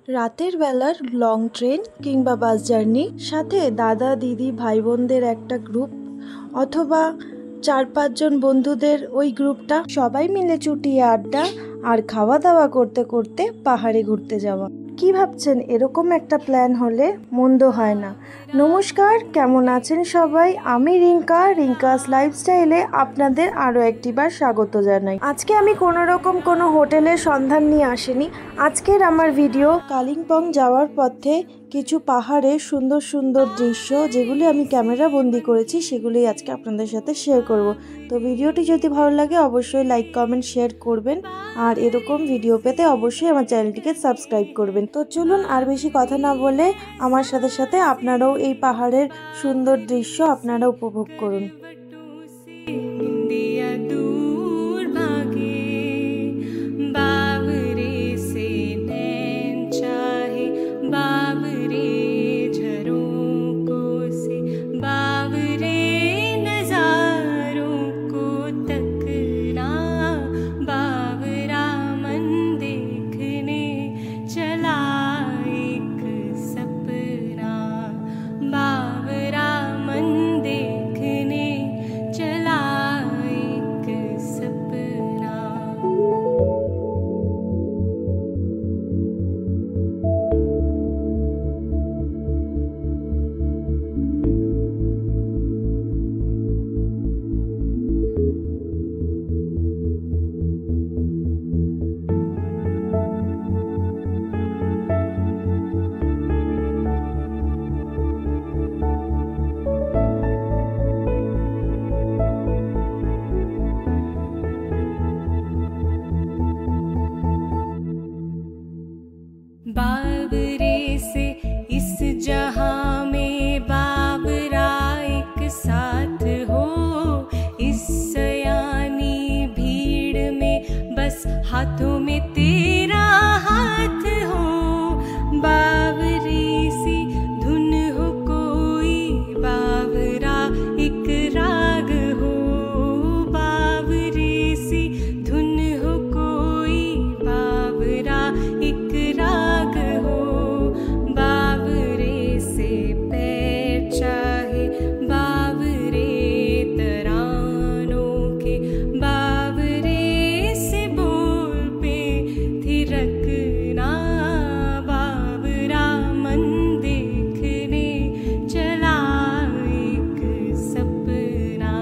রাতের বেলার long train কিংবা বাস জার্নি, সাথে দাদা দিদি ভাই বোনদের একটা গ্রুপ অথবা 4-5 জন বন্ধুদের ওই গ্রুপটা, সবাই মিলে চুটিয়ে আড্ডা আর খাওয়া দাওয়া করতে করতে পাহাড়ে ঘুরতে যাওয়া। কি ভাবছেন? এরকম একটা প্ল্যান হলে মন্দ হয় না। নমস্কার, কেমন আছেন সবাই? আমি রিঙ্কাস লাইফস্টাইলে আপনাদের আরও একটিবার স্বাগত জানাই। আজকে আমি কোনো হোটেলের সন্ধান নিয়ে আসিনি। আজকের আমার ভিডিও কালিম্পং যাওয়ার পথে কিছু পাহাড়ের সুন্দর সুন্দর দৃশ্য, যেগুলি আমি ক্যামেরা বন্দি করেছি, সেগুলি আজকে আপনাদের সাথে শেয়ার করব। তো ভিডিওটি যদি ভালো লাগে অবশ্যই লাইক কমেন্ট শেয়ার করবেন, আর এরকম ভিডিও পেতে অবশ্যই আমার চ্যানেলটিকে সাবস্ক্রাইব করবেন। তো চলুন আর বেশি কথা না বলে আমার সাথে সাথে আপনারাও এই পাহাড়ের সুন্দর দৃশ্য আপনারা উপভোগ করুন। बाबरे से इस जहां में बाबरा एक साथ हो, इस सयानी भीड़ में बस हाथों में तेरा हाथ हो। बाबरी सी धुन हो कोई, बाबरा एक राग हो। बाबरी सी धुन हो कोई, बाबरा एक राग हो। बाबरे से पैर चाहे बाबरे तरानों के, बाबरे से बोल पे थिरकना। बाबरा मन देखने चला एक सपना,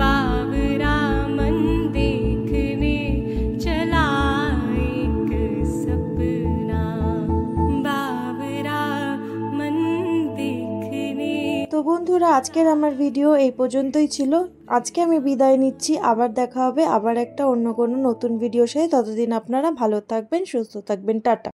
बाबरा मन देखने चला एक सपना। बाबरा मन देखने। তো বন্ধুরা, আজকের আমার ভিডিও এই পর্যন্তই ছিল। আজকে আমি বিদায় নিচ্ছি। আবার দেখা হবে আবার একটা অন্য কোনো নতুন ভিডিওর সাথে। ততদিন আপনারা ভালো থাকবেন, সুস্থ থাকবেন। টাটা।